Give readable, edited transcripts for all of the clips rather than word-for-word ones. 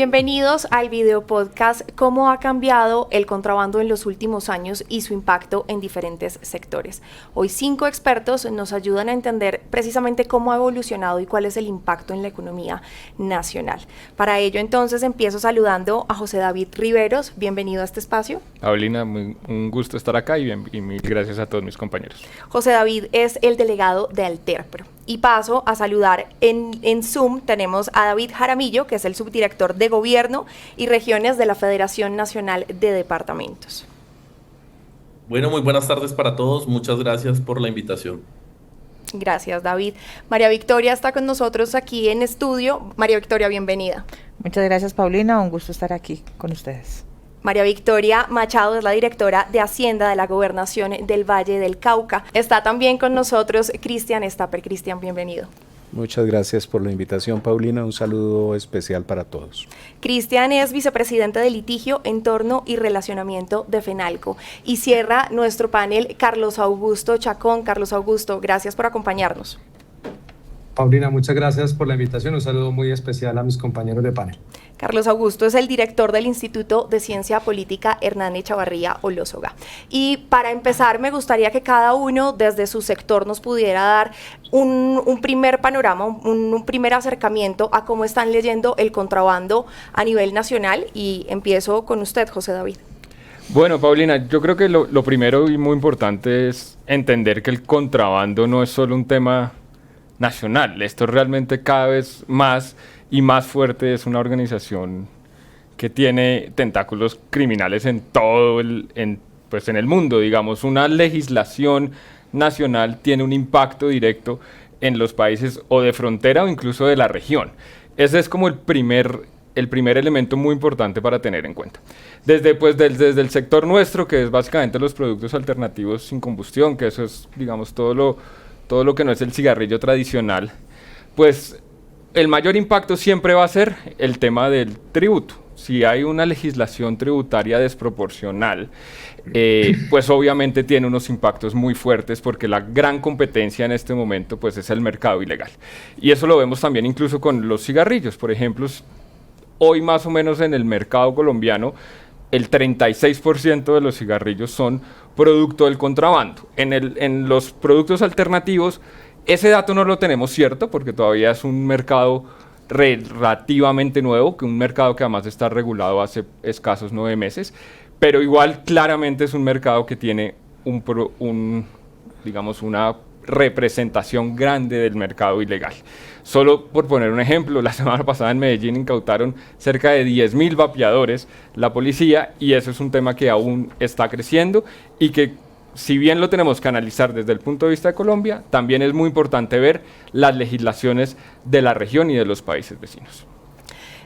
Bienvenidos al video podcast ¿Cómo ha cambiado el contrabando en los últimos años y su impacto en diferentes sectores? Hoy 5 expertos nos ayudan a entender precisamente cómo ha evolucionado y cuál es el impacto en la economía nacional. Para ello entonces empiezo saludando a José David Riveros. Bienvenido a este espacio. Paulina, un gusto estar acá y mil gracias a todos mis compañeros. José David es el delegado de Alterpro. Y paso a saludar en Zoom, tenemos a David Jaramillo, que es el subdirector de Gobierno y Regiones de la Federación Nacional de Departamentos. Bueno, muy buenas tardes para todos. Muchas gracias por la invitación. Gracias, David. María Victoria está con nosotros aquí en estudio. María Victoria, bienvenida. Muchas gracias, Paulina. Un gusto estar aquí con ustedes. María Victoria Machado es la directora de Hacienda de la Gobernación del Valle del Cauca. Está también con nosotros Cristian Stapper. Cristian, bienvenido. Muchas gracias por la invitación, Paulina. Un saludo especial para todos. Cristian es vicepresidente de Litigio, Entorno y Relacionamiento de FENALCO. Y cierra nuestro panel Carlos Augusto Chacón. Carlos Augusto, gracias por acompañarnos. Paulina, muchas gracias por la invitación. Un saludo muy especial a mis compañeros de panel. Carlos Augusto es el director del Instituto de Ciencia Política Hernán Echavarría Olózoga. Y para empezar, me gustaría que cada uno desde su sector nos pudiera dar un primer panorama, un primer acercamiento a cómo están leyendo el contrabando a nivel nacional. Y empiezo con usted, José David. Bueno, Paulina, yo creo que lo primero y muy importante es entender que el contrabando no es solo un tema nacional. Esto realmente cada vez más y más fuerte, es una organización que tiene tentáculos criminales en todo en el mundo, digamos. Una legislación nacional tiene un impacto directo en los países o de frontera o incluso de la región. Ese es como el primer elemento muy importante para tener en cuenta. Desde el sector nuestro, que es básicamente los productos alternativos sin combustión, que eso es, digamos, todo lo que no es el cigarrillo tradicional, pues el mayor impacto siempre va a ser el tema del tributo. Si hay una legislación tributaria desproporcional, pues obviamente tiene unos impactos muy fuertes, porque la gran competencia en este momento pues es el mercado ilegal. Y eso lo vemos también incluso con los cigarrillos. Por ejemplo, hoy más o menos en el mercado colombiano, el 36% de los cigarrillos son producto del contrabando. En los productos alternativos, ese dato no lo tenemos cierto, porque todavía es un mercado relativamente nuevo, que un mercado que además está regulado hace escasos 9 meses, pero igual claramente es un mercado que tiene una representación grande del mercado ilegal. Solo por poner un ejemplo, la semana pasada en Medellín incautaron cerca de 10.000 vapeadores la policía, y eso es un tema que aún está creciendo y que, si bien lo tenemos que analizar desde el punto de vista de Colombia, también es muy importante ver las legislaciones de la región y de los países vecinos.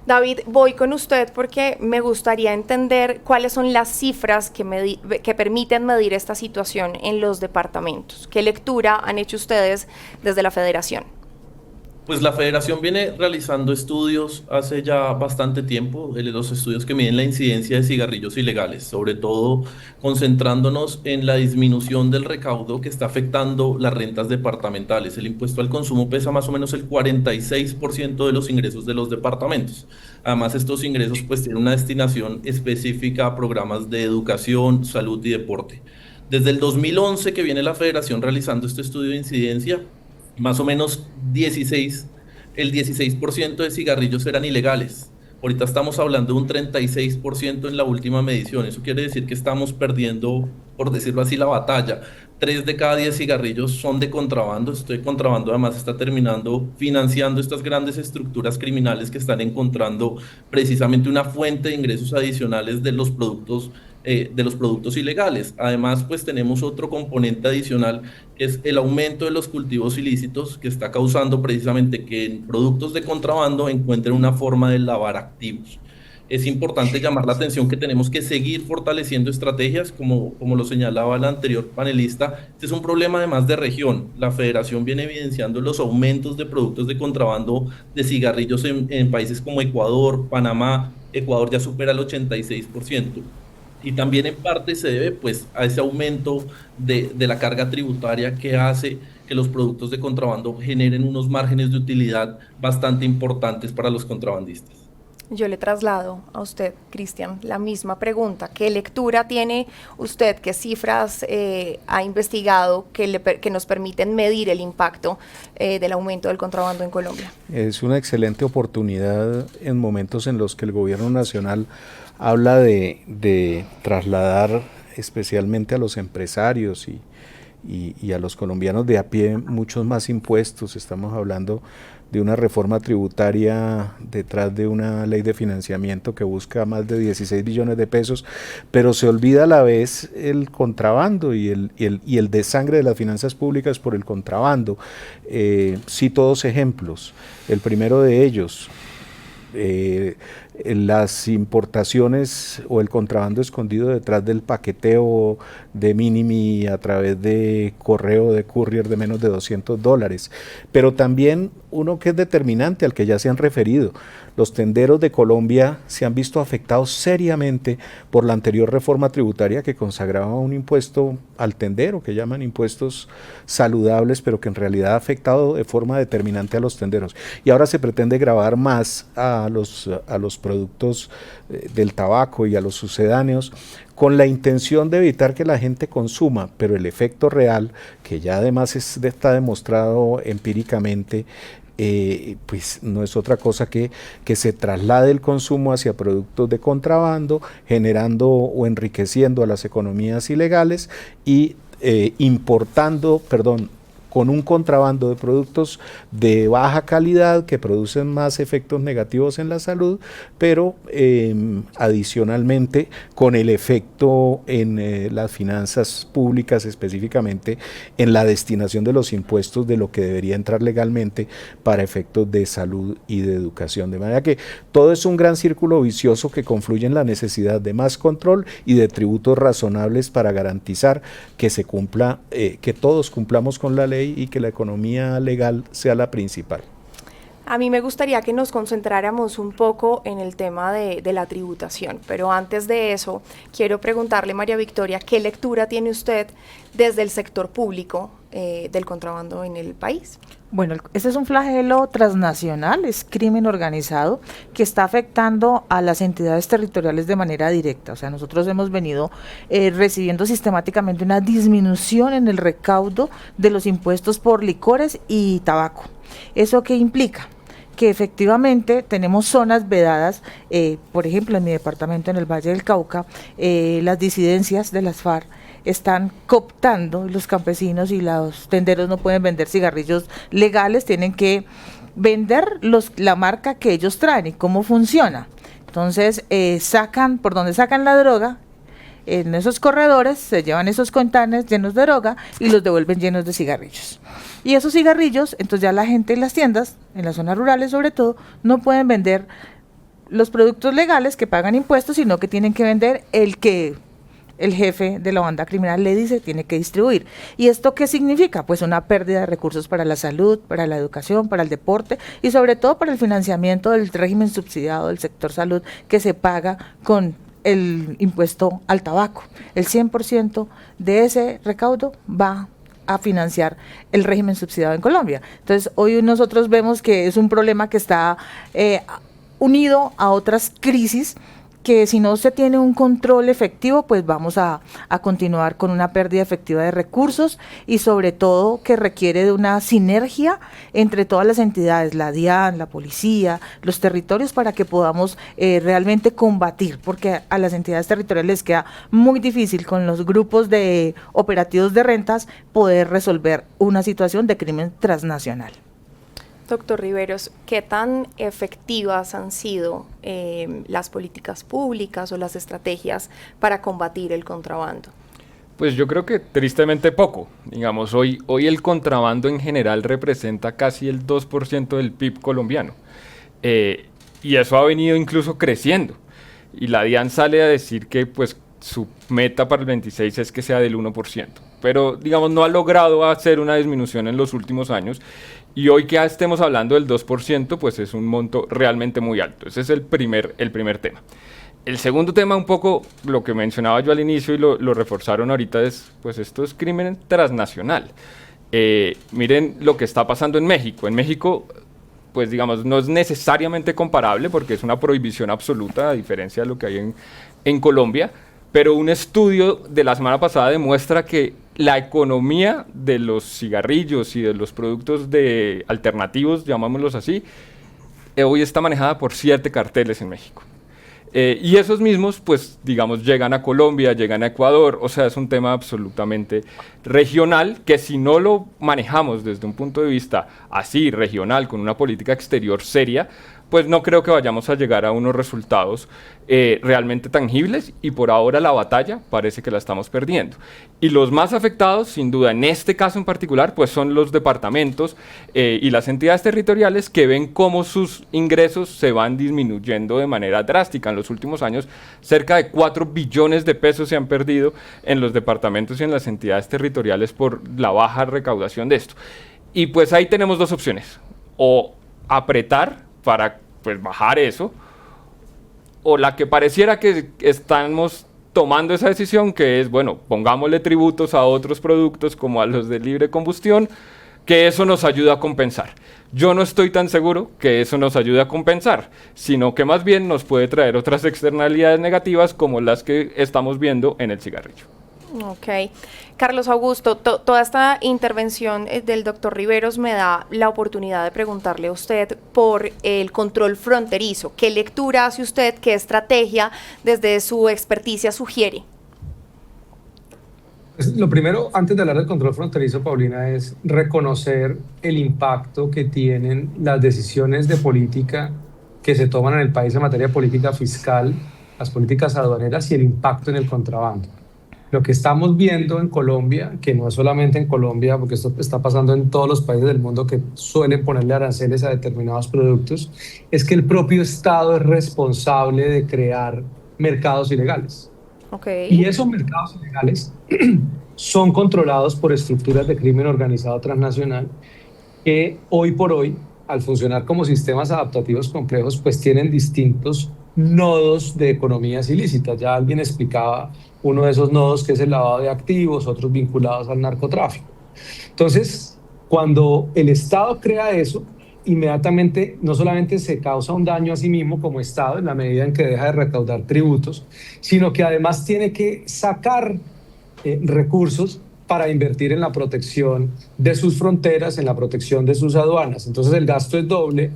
David, voy con usted porque me gustaría entender cuáles son las cifras que permiten medir esta situación en los departamentos. ¿Qué lectura han hecho ustedes desde la Federación? Pues la Federación viene realizando estudios hace ya bastante tiempo, los estudios que miden la incidencia de cigarrillos ilegales, sobre todo concentrándonos en la disminución del recaudo que está afectando las rentas departamentales. El impuesto al consumo pesa más o menos el 46% de los ingresos de los departamentos. Además, estos ingresos pues tienen una destinación específica a programas de educación, salud y deporte. Desde el 2011 que viene la Federación realizando este estudio de incidencia, más o menos el 16% de cigarrillos eran ilegales. Ahorita estamos hablando de un 36% en la última medición. Eso quiere decir que estamos perdiendo, por decirlo así, la batalla. 3 de cada 10 cigarrillos son de contrabando. Este contrabando además está terminando financiando estas grandes estructuras criminales que están encontrando precisamente una fuente de ingresos adicionales de los productos ilegales. Además, pues tenemos otro componente adicional, que es el aumento de los cultivos ilícitos, que está causando precisamente que en productos de contrabando encuentren una forma de lavar activos. Es importante llamar la atención que tenemos que seguir fortaleciendo estrategias, como lo señalaba el anterior panelista. Este es un problema además de región. La Federación viene evidenciando los aumentos de productos de contrabando de cigarrillos en países como Ecuador, Panamá. Ecuador ya supera el 86%. Y también en parte se debe pues a ese aumento de la carga tributaria que hace que los productos de contrabando generen unos márgenes de utilidad bastante importantes para los contrabandistas. Yo le traslado a usted, Cristian, la misma pregunta. ¿Qué lectura tiene usted? ¿Qué cifras ha investigado que nos permiten medir el impacto del aumento del contrabando en Colombia? Es una excelente oportunidad en momentos en los que el gobierno nacional habla de trasladar especialmente a los empresarios y a los colombianos de a pie muchos más impuestos. Estamos hablando de una reforma tributaria detrás de una ley de financiamiento que busca más de 16 billones de pesos, pero se olvida a la vez el contrabando y el desangre de las finanzas públicas por el contrabando. Cito dos ejemplos. El primero de ellos, las importaciones o el contrabando escondido detrás del paqueteo de mínimi a través de correo de courier de menos de $200, pero también uno que es determinante al que ya se han referido. Los tenderos de Colombia se han visto afectados seriamente por la anterior reforma tributaria que consagraba un impuesto al tendero, que llaman impuestos saludables, pero que en realidad ha afectado de forma determinante a los tenderos. Y ahora se pretende gravar más a los productos del tabaco y a los sucedáneos, con la intención de evitar que la gente consuma, pero el efecto real, que ya además está demostrado empíricamente, pues no es otra cosa que se traslade el consumo hacia productos de contrabando, generando o enriqueciendo a las economías ilegales y con un contrabando de productos de baja calidad que producen más efectos negativos en la salud, pero adicionalmente con el efecto en las finanzas públicas, específicamente en la destinación de los impuestos de lo que debería entrar legalmente para efectos de salud y de educación. De manera que todo es un gran círculo vicioso que confluye en la necesidad de más control y de tributos razonables para garantizar que se cumpla, que todos cumplamos con la ley y que la economía legal sea la principal. A mí me gustaría que nos concentráramos un poco en el tema de la tributación, pero antes de eso quiero preguntarle, María Victoria, ¿qué lectura tiene usted desde el sector público del contrabando en el país? Bueno, este es un flagelo transnacional, es crimen organizado que está afectando a las entidades territoriales de manera directa. O sea, nosotros hemos venido recibiendo sistemáticamente una disminución en el recaudo de los impuestos por licores y tabaco. ¿Eso qué implica? Que efectivamente tenemos zonas vedadas, por ejemplo en mi departamento, en el Valle del Cauca, las disidencias de las FARC están cooptando, los campesinos y los tenderos no pueden vender cigarrillos legales, tienen que vender la marca que ellos traen. ¿Y cómo funciona? Entonces por donde sacan la droga, en esos corredores se llevan esos containers llenos de droga y los devuelven llenos de cigarrillos. Y esos cigarrillos, entonces ya la gente en las tiendas, en las zonas rurales sobre todo, no pueden vender los productos legales que pagan impuestos, sino que tienen que vender el que el jefe de la banda criminal le dice tiene que distribuir. ¿Y esto qué significa? Pues una pérdida de recursos para la salud, para la educación, para el deporte y sobre todo para el financiamiento del régimen subsidiado del sector salud que se paga con el impuesto al tabaco. El 100% de ese recaudo va a financiar el régimen subsidiado en Colombia. Entonces, hoy nosotros vemos que es un problema que está unido a otras crisis que si no se tiene un control efectivo, pues vamos a continuar con una pérdida efectiva de recursos y sobre todo que requiere de una sinergia entre todas las entidades, la DIAN, la policía, los territorios, para que podamos realmente combatir, porque a las entidades territoriales les queda muy difícil con los grupos de operativos de rentas poder resolver una situación de crimen transnacional. Doctor Riveros, ¿qué tan efectivas han sido las políticas públicas o las estrategias para combatir el contrabando? Pues yo creo que tristemente poco. Digamos, hoy el contrabando en general representa casi el 2% del PIB colombiano. Y eso ha venido incluso creciendo. Y la DIAN sale a decir que pues su meta para el 26 es que sea del 1%. Pero digamos no ha logrado hacer una disminución en los últimos años. Y hoy que estemos hablando del 2%, pues es un monto realmente muy alto. Ese es el primer tema. El segundo tema, un poco lo que mencionaba yo al inicio y lo reforzaron ahorita, es pues esto es crimen transnacional. Miren lo que está pasando en México. En México pues digamos, no es necesariamente comparable porque es una prohibición absoluta a diferencia de lo que hay en Colombia, pero un estudio de la semana pasada demuestra que la economía de los cigarrillos y de los productos alternativos, llamámoslos así, hoy está manejada por 7 carteles en México. Y esos mismos, pues, digamos, llegan a Colombia, llegan a Ecuador, o sea, es un tema absolutamente regional que si no lo manejamos desde un punto de vista así, regional, con una política exterior seria, pues no creo que vayamos a llegar a unos resultados realmente tangibles y por ahora la batalla parece que la estamos perdiendo. Y los más afectados, sin duda, en este caso en particular, pues son los departamentos y las entidades territoriales que ven cómo sus ingresos se van disminuyendo de manera drástica. En los últimos años, cerca de 4 billones de pesos se han perdido en los departamentos y en las entidades territoriales por la baja recaudación de esto. Y pues ahí tenemos 2 opciones, o apretar para pues bajar eso, o la que pareciera que estamos tomando esa decisión, que es, bueno, pongámosle tributos a otros productos como a los de libre combustión, que eso nos ayuda a compensar. Yo no estoy tan seguro que eso nos ayude a compensar, sino que más bien nos puede traer otras externalidades negativas como las que estamos viendo en el cigarrillo. Ok. Carlos Augusto, toda esta intervención del doctor Riveros me da la oportunidad de preguntarle a usted por el control fronterizo. ¿Qué lectura hace usted? ¿Qué estrategia desde su experticia sugiere? Lo primero, antes de hablar del control fronterizo, Paulina, es reconocer el impacto que tienen las decisiones de política que se toman en el país en materia de política fiscal, las políticas aduaneras y el impacto en el contrabando. Lo que estamos viendo en Colombia, que no es solamente en Colombia, porque esto está pasando en todos los países del mundo que suelen ponerle aranceles a determinados productos, es que el propio Estado es responsable de crear mercados ilegales. Okay. Y esos mercados ilegales son controlados por estructuras de crimen organizado transnacional que hoy por hoy, al funcionar como sistemas adaptativos complejos, pues tienen distintos nodos de economías ilícitas. Ya alguien explicaba uno de esos nodos, que es el lavado de activos, otros vinculados al narcotráfico. Entonces, cuando el Estado crea eso, inmediatamente no solamente se causa un daño a sí mismo como Estado en la medida en que deja de recaudar tributos, sino que además tiene que sacar recursos para invertir en la protección de sus fronteras, en la protección de sus aduanas. Entonces el gasto es doble,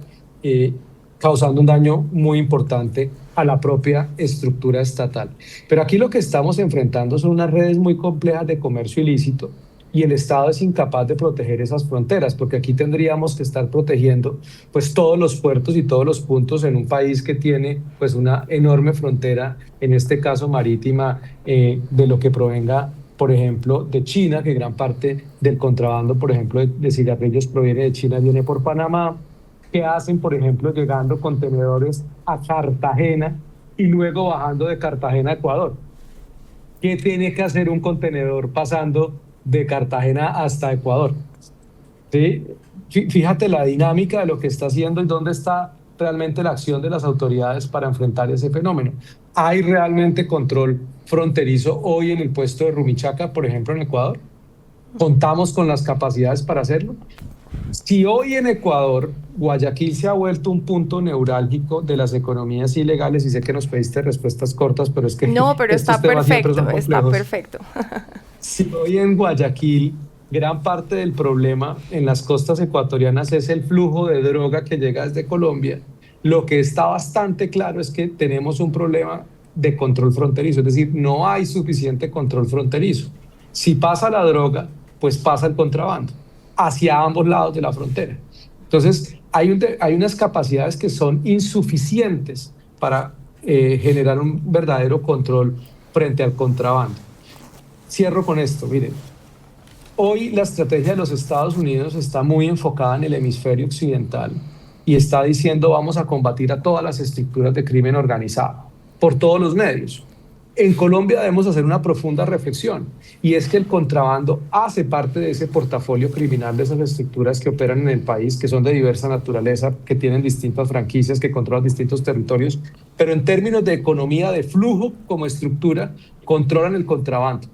causando un daño muy importante a la propia estructura estatal. Pero aquí lo que estamos enfrentando son unas redes muy complejas de comercio ilícito y el Estado es incapaz de proteger esas fronteras, porque aquí tendríamos que estar protegiendo pues todos los puertos y todos los puntos en un país que tiene pues una enorme frontera, en este caso marítima, de lo que provenga, por ejemplo, de China, que gran parte del contrabando, por ejemplo, de cigarrillos proviene de China, viene por Panamá. Que hacen, por ejemplo, llegando contenedores a Cartagena y luego bajando de Cartagena a Ecuador. ¿Qué tiene que hacer un contenedor pasando de Cartagena hasta Ecuador? ¿Sí? Fíjate la dinámica de lo que está haciendo y dónde está realmente la acción de las autoridades para enfrentar ese fenómeno. ¿Hay realmente control fronterizo hoy en el puesto de Rumichaca, por ejemplo, en Ecuador? ¿Contamos con las capacidades para hacerlo? Si hoy en Ecuador, Guayaquil se ha vuelto un punto neurálgico de las economías ilegales, y sé que nos pediste respuestas cortas, pero es que... No, pero está perfecto, está perfecto. Si hoy en Guayaquil, gran parte del problema en las costas ecuatorianas es el flujo de droga que llega desde Colombia, lo que está bastante claro es que tenemos un problema de control fronterizo, es decir, no hay suficiente control fronterizo. Si pasa la droga, pues pasa el contrabando hacia ambos lados de la frontera. Entonces, hay unas capacidades que son insuficientes para generar un verdadero control frente al contrabando. Cierro con esto, miren. Hoy la estrategia de los Estados Unidos está muy enfocada en el hemisferio occidental y está diciendo vamos a combatir a todas las estructuras de crimen organizado por todos los medios. En Colombia debemos hacer una profunda reflexión y es que el contrabando hace parte de ese portafolio criminal de esas estructuras que operan en el país, que son de diversa naturaleza, que tienen distintas franquicias, que controlan distintos territorios, pero en términos de economía de flujo como estructura, controlan el contrabando.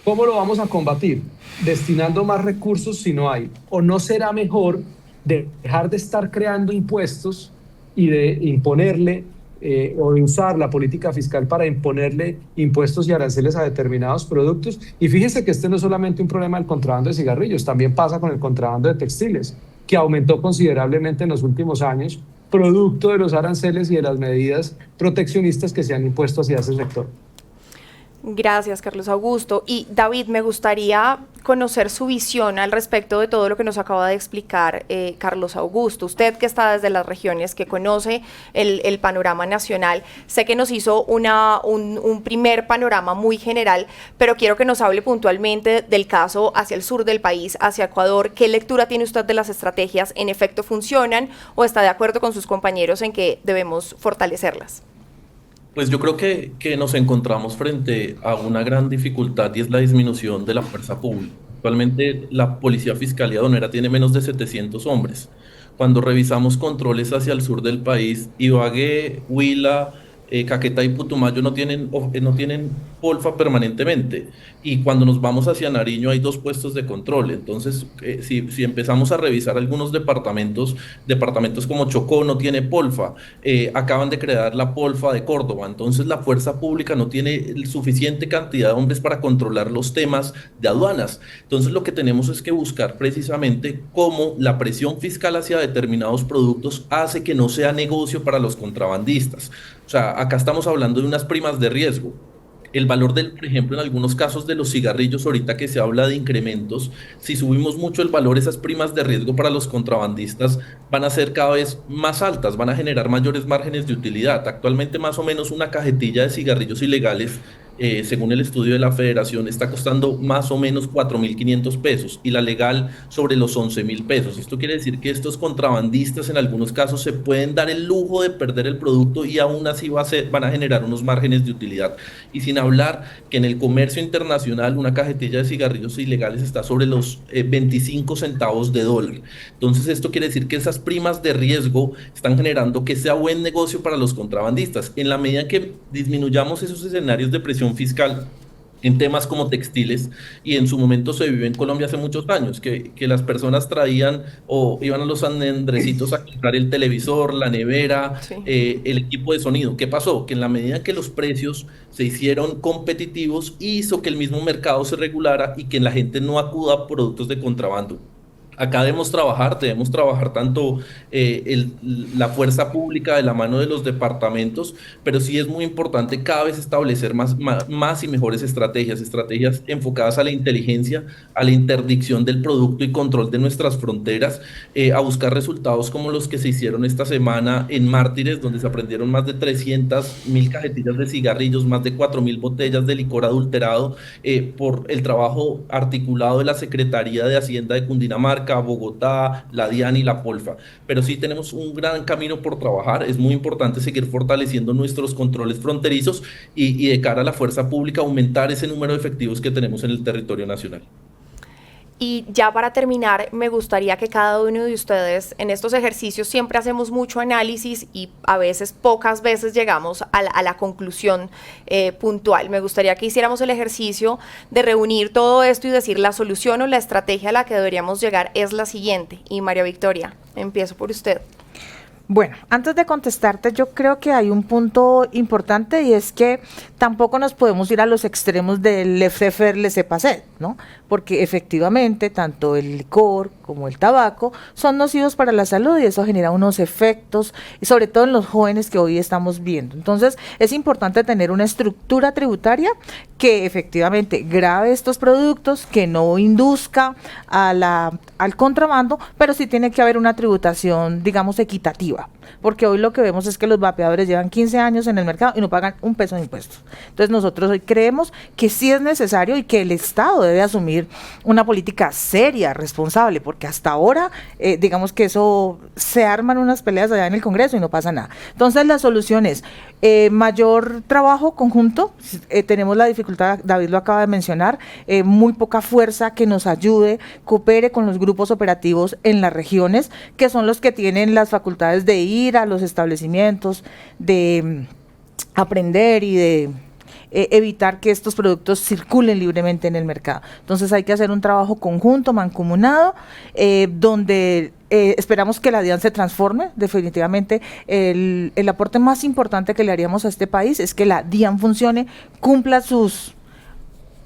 ¿Cómo lo vamos a combatir? Destinando más recursos si no hay. ¿O no será mejor dejar de estar creando impuestos y de imponerle o de usar la política fiscal para imponerle impuestos y aranceles a determinados productos. Y fíjese que este no es solamente un problema del contrabando de cigarrillos, también pasa con el contrabando de textiles, que aumentó considerablemente en los últimos años, producto de los aranceles y de las medidas proteccionistas que se han impuesto hacia ese sector. Gracias, Carlos Augusto. Y David, me gustaría conocer su visión al respecto de todo lo que nos acaba de explicar Carlos Augusto. Usted que está desde las regiones, que conoce el panorama nacional, sé que nos hizo un primer panorama muy general, pero quiero que nos hable puntualmente del caso hacia el sur del país, hacia Ecuador. ¿Qué lectura tiene usted de las estrategias? ¿En efecto funcionan o está de acuerdo con sus compañeros en que debemos fortalecerlas? Pues yo creo que nos encontramos frente a una gran dificultad y es la disminución de la fuerza pública. Actualmente la Policía Fiscalía Aduanera tiene menos de 700 hombres. Cuando revisamos controles hacia el sur del país, Ibagué, Huila, Caquetá y Putumayo no tienen polfa permanentemente. Y cuando nos vamos hacia Nariño hay 2 puestos de control. Entonces, si empezamos a revisar algunos departamentos como Chocó no tiene polfa, acaban de crear la polfa de Córdoba. Entonces, la fuerza pública no tiene suficiente cantidad de hombres para controlar los temas de aduanas. Entonces, lo que tenemos es que buscar precisamente cómo la presión fiscal hacia determinados productos hace que no sea negocio para los contrabandistas. O sea, acá estamos hablando de unas primas de riesgo. El valor por ejemplo, en algunos casos de los cigarrillos, ahorita que se habla de incrementos, si subimos mucho el valor, esas primas de riesgo para los contrabandistas van a ser cada vez más altas, van a generar mayores márgenes de utilidad. Actualmente más o menos una cajetilla de cigarrillos ilegales, según el estudio de la Federación, está costando más o menos 4.500 pesos y la legal sobre los 11.000 pesos. Esto quiere decir que estos contrabandistas en algunos casos se pueden dar el lujo de perder el producto y aún así van a generar unos márgenes de utilidad. Y sin hablar que en el comercio internacional una cajetilla de cigarrillos ilegales está sobre los 25 centavos de dólar. Entonces esto quiere decir que esas primas de riesgo están generando que sea buen negocio para los contrabandistas. En la medida en que disminuyamos esos escenarios de presión fiscal en temas como textiles, y en su momento se vivió en Colombia hace muchos años, que las personas traían o iban a los andrecitos a comprar el televisor, la nevera, sí, el equipo de sonido. ¿Qué pasó? Que en la medida que los precios se hicieron competitivos, hizo que el mismo mercado se regulara y que la gente no acuda a productos de contrabando. Acá debemos trabajar tanto la fuerza pública de la mano de los departamentos, pero sí es muy importante cada vez establecer más y mejores estrategias enfocadas a la inteligencia, a la interdicción del producto y control de nuestras fronteras, a buscar resultados como los que se hicieron esta semana en Mártires, donde se aprendieron más de 300.000 cajetillas de cigarrillos, más de 4.000 botellas de licor adulterado, por el trabajo articulado de la Secretaría de Hacienda de Cundinamarca, Bogotá, la DIAN y la Polfa. Pero sí tenemos un gran camino por trabajar. Es muy importante seguir fortaleciendo nuestros controles fronterizos y de cara a la fuerza pública aumentar ese número de efectivos que tenemos en el territorio nacional. Y ya para terminar, me gustaría que cada uno de ustedes, en estos ejercicios siempre hacemos mucho análisis y a veces, pocas veces llegamos a la conclusión puntual. Me gustaría que hiciéramos el ejercicio de reunir todo esto y decir la solución o la estrategia a la que deberíamos llegar es la siguiente. Y María Victoria, empiezo por usted. Bueno, antes de contestarte, yo creo que hay un punto importante y es que tampoco nos podemos ir a los extremos del laissez-faire, laissez-passer, ¿no? Porque efectivamente tanto el licor como el tabaco son nocivos para la salud y eso genera unos efectos, y sobre todo en los jóvenes que hoy estamos viendo. Entonces, es importante tener una estructura tributaria que efectivamente grave estos productos, que no induzca al contrabando, pero sí tiene que haber una tributación, digamos, equitativa. Porque hoy lo que vemos es que los vapeadores llevan 15 años en el mercado y no pagan un peso de impuestos. Entonces nosotros hoy creemos que sí es necesario y que el Estado debe asumir una política seria, responsable, porque hasta ahora, digamos que eso se arman unas peleas allá en el Congreso y no pasa nada. Entonces la solución es mayor trabajo conjunto. Tenemos la dificultad, David lo acaba de mencionar, muy poca fuerza que nos ayude, coopere con los grupos operativos en las regiones, que son los que tienen las facultades de ir a los establecimientos, de aprender y de evitar que estos productos circulen libremente en el mercado. Entonces hay que hacer un trabajo conjunto, mancomunado, donde esperamos que la DIAN se transforme. Definitivamente el aporte más importante que le haríamos a este país es que la DIAN funcione, cumpla sus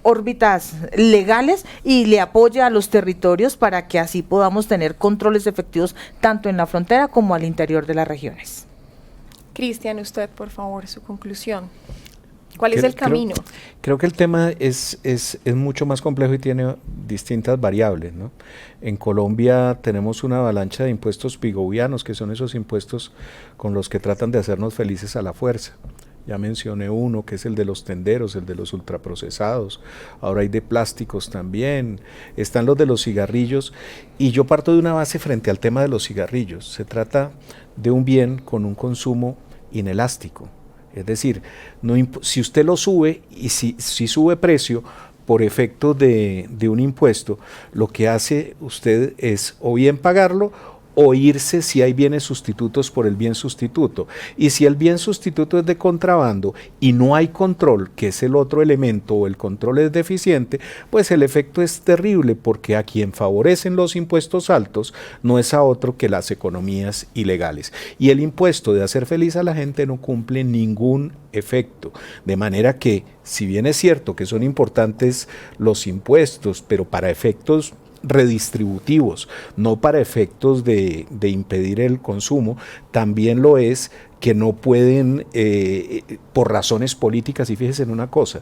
órbitas legales y le apoye a los territorios para que así podamos tener controles efectivos tanto en la frontera como al interior de las regiones. Cristian, usted, por favor, su conclusión. ¿Cuál es el camino? Creo que el tema es mucho más complejo y tiene distintas variables, ¿no? En Colombia tenemos una avalancha de impuestos pigovianos, que son esos impuestos con los que tratan de hacernos felices a la fuerza. Ya mencioné uno, que es el de los tenderos, el de los ultraprocesados. Ahora hay de plásticos también. Están los de los cigarrillos. Y yo parto de una base frente al tema de los cigarrillos. Se trata de un bien con un consumo inelástico. Es decir, si usted lo sube y si sube precio por efecto de un impuesto, lo que hace usted es o bien pagarlo o irse si hay bienes sustitutos por el bien sustituto. Y si el bien sustituto es de contrabando y no hay control, que es el otro elemento, o el control es deficiente, pues el efecto es terrible, porque a quien favorecen los impuestos altos no es a otro que las economías ilegales. Y el impuesto de hacer feliz a la gente no cumple ningún efecto. De manera que, si bien es cierto que son importantes los impuestos, pero para efectos redistributivos, no para efectos de impedir el consumo, también lo es que no pueden, por razones políticas, y fíjese en una cosa,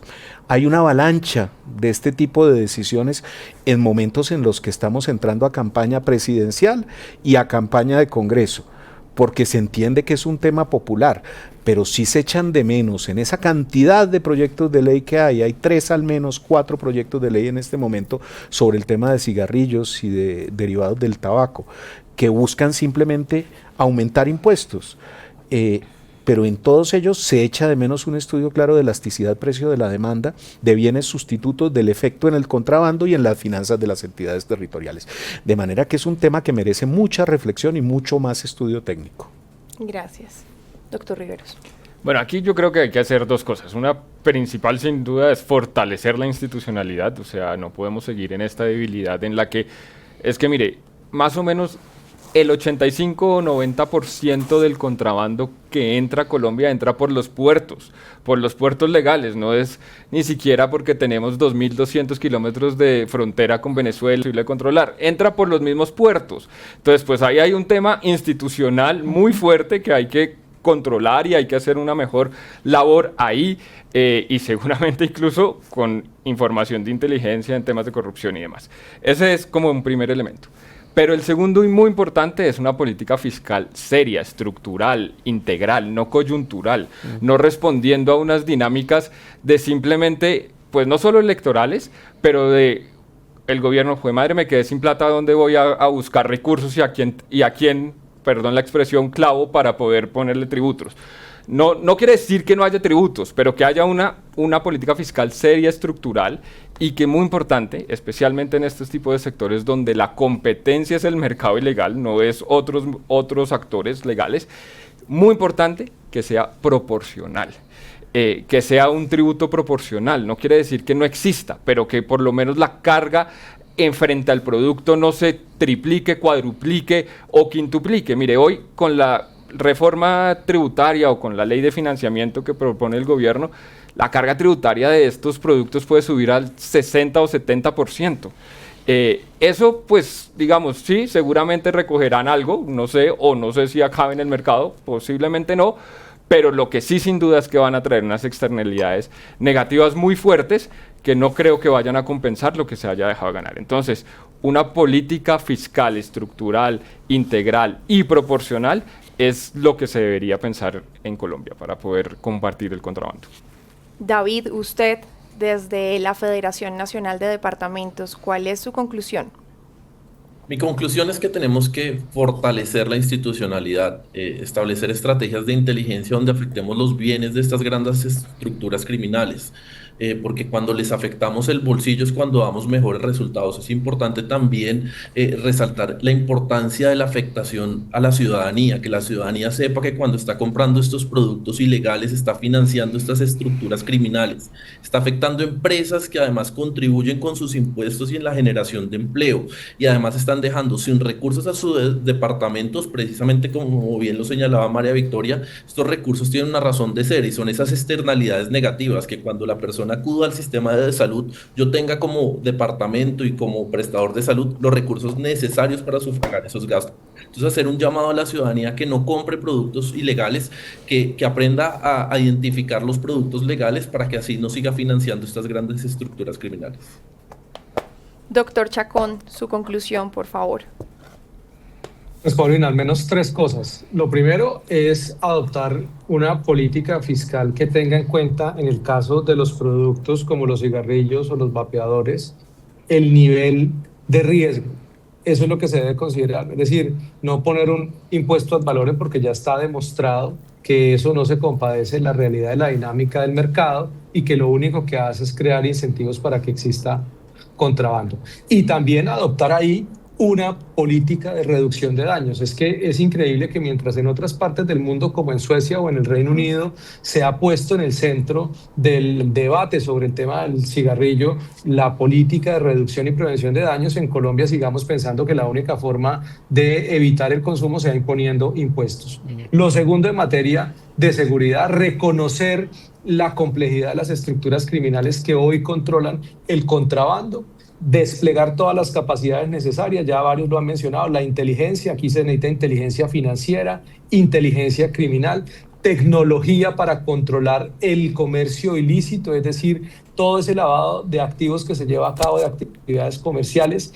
hay una avalancha de este tipo de decisiones en momentos en los que estamos entrando a campaña presidencial y a campaña de Congreso, porque se entiende que es un tema popular, pero sí se echan de menos en esa cantidad de proyectos de ley que hay 3 al menos 4 proyectos de ley en este momento sobre el tema de cigarrillos y de derivados del tabaco, que buscan simplemente aumentar impuestos, pero en todos ellos se echa de menos un estudio claro de elasticidad precio de la demanda, de bienes sustitutos, del efecto en el contrabando y en las finanzas de las entidades territoriales, de manera que es un tema que merece mucha reflexión y mucho más estudio técnico. Gracias. Doctor Riveros. Bueno, aquí yo creo que hay que hacer dos cosas. Una principal, sin duda, es fortalecer la institucionalidad. O sea, no podemos seguir en esta debilidad en la que, es que mire, más o menos el 85 o 90% del contrabando que entra a Colombia entra por los puertos legales. No es ni siquiera porque tenemos 2.200 kilómetros de frontera con Venezuela imposible de controlar. Entra por los mismos puertos. Entonces, pues ahí hay un tema institucional muy fuerte que hay que controlar y hay que hacer una mejor labor ahí y seguramente incluso con información de inteligencia en temas de corrupción y demás. Ese es como un primer elemento. Pero el segundo y muy importante es una política fiscal seria, estructural, integral, no coyuntural, no respondiendo a unas dinámicas de simplemente, pues no solo electorales, pero de el gobierno, fue madre, me quedé sin plata, ¿dónde voy a buscar recursos y a quién, perdón la expresión, clavo para poder ponerle tributos? No quiere decir que no haya tributos, pero que haya una política fiscal seria, estructural, y que muy importante, especialmente en estos tipos de sectores donde la competencia es el mercado ilegal, no es otros actores legales, muy importante que sea proporcional. Que sea un tributo proporcional, no quiere decir que no exista, pero que por lo menos la carga en frente al producto no se triplique, cuadruplique o quintuplique. Mire, hoy con la reforma tributaria o con la ley de financiamiento que propone el gobierno, la carga tributaria de estos productos puede subir al 60 o 70%. Eso, pues, digamos, sí, seguramente recogerán algo, no sé, o no sé si acabe en el mercado, posiblemente no, pero lo que sí sin duda es que van a traer unas externalidades negativas muy fuertes que no creo que vayan a compensar lo que se haya dejado ganar. Entonces, una política fiscal, estructural, integral y proporcional es lo que se debería pensar en Colombia para poder combatir el contrabando. David, usted, desde la Federación Nacional de Departamentos, ¿cuál es su conclusión? Mi conclusión es que tenemos que fortalecer la institucionalidad, establecer estrategias de inteligencia donde afectemos los bienes de estas grandes estructuras criminales. porque cuando les afectamos el bolsillo es cuando damos mejores resultados. Es importante también resaltar la importancia de la afectación a la ciudadanía, que la ciudadanía sepa que cuando está comprando estos productos ilegales está financiando estas estructuras criminales, está afectando empresas que además contribuyen con sus impuestos y en la generación de empleo, y además están dejando sin recursos a sus departamentos, precisamente como bien lo señalaba María Victoria. Estos recursos tienen una razón de ser y son esas externalidades negativas que cuando la persona acuda al sistema de salud, yo tenga como departamento y como prestador de salud los recursos necesarios para sufragar esos gastos. Entonces, hacer un llamado a la ciudadanía que no compre productos ilegales, que aprenda a identificar los productos legales para que así no siga financiando estas grandes estructuras criminales. Doctor Chacón, su conclusión, por favor. Pues, Paulina, al menos 3 cosas. Lo primero es adoptar una política fiscal que tenga en cuenta, en el caso de los productos como los cigarrillos o los vapeadores, el nivel de riesgo. Eso es lo que se debe considerar. Es decir, no poner un impuesto al valor porque ya está demostrado que eso no se compadece de la realidad de la dinámica del mercado y que lo único que hace es crear incentivos para que exista contrabando. Y también adoptar ahí una política de reducción de daños. Es que es increíble que mientras en otras partes del mundo, como en Suecia o en el Reino Unido, se ha puesto en el centro del debate sobre el tema del cigarrillo la política de reducción y prevención de daños, en Colombia sigamos pensando que la única forma de evitar el consumo sea imponiendo impuestos. Lo segundo, en materia de seguridad, reconocer la complejidad de las estructuras criminales que hoy controlan el contrabando, desplegar todas las capacidades necesarias, ya varios lo han mencionado, la inteligencia, aquí se necesita inteligencia financiera, inteligencia criminal, tecnología para controlar el comercio ilícito, es decir, todo ese lavado de activos que se lleva a cabo de actividades comerciales,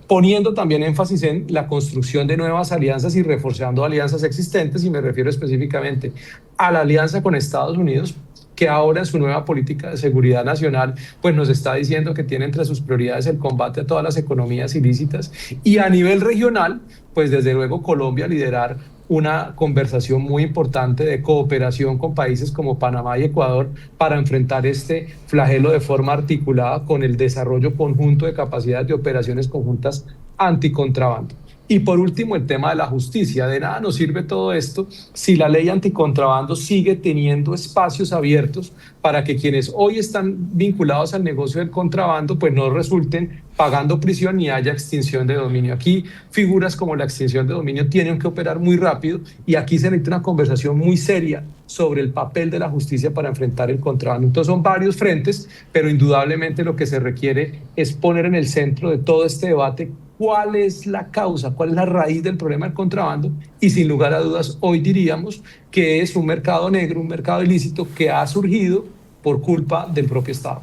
poniendo también énfasis en la construcción de nuevas alianzas y reforzando alianzas existentes, y me refiero específicamente a la alianza con Estados Unidos, que ahora en su nueva política de seguridad nacional pues nos está diciendo que tiene entre sus prioridades el combate a todas las economías ilícitas, y a nivel regional pues desde luego Colombia liderar una conversación muy importante de cooperación con países como Panamá y Ecuador para enfrentar este flagelo de forma articulada con el desarrollo conjunto de capacidades de operaciones conjuntas anticontrabando. Y por último, el tema de la justicia. De nada nos sirve todo esto si la ley anticontrabando sigue teniendo espacios abiertos para que quienes hoy están vinculados al negocio del contrabando pues no resulten pagando prisión ni haya extinción de dominio. Aquí figuras como la extinción de dominio tienen que operar muy rápido, y aquí se necesita una conversación muy seria sobre el papel de la justicia para enfrentar el contrabando. Entonces son varios frentes, pero indudablemente lo que se requiere es poner en el centro de todo este debate cuál es la causa, cuál es la raíz del problema del contrabando, y sin lugar a dudas hoy diríamos que es un mercado negro, un mercado ilícito que ha surgido por culpa del propio Estado.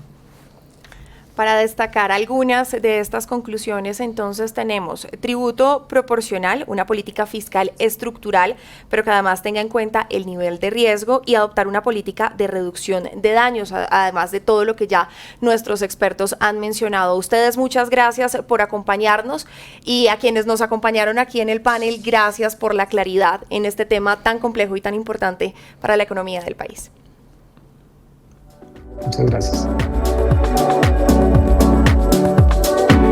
Para destacar algunas de estas conclusiones, entonces tenemos tributo proporcional, una política fiscal estructural, pero que además tenga en cuenta el nivel de riesgo, y adoptar una política de reducción de daños, además de todo lo que ya nuestros expertos han mencionado. Ustedes, muchas gracias por acompañarnos, y a quienes nos acompañaron aquí en el panel, gracias por la claridad en este tema tan complejo y tan importante para la economía del país. Muchas gracias.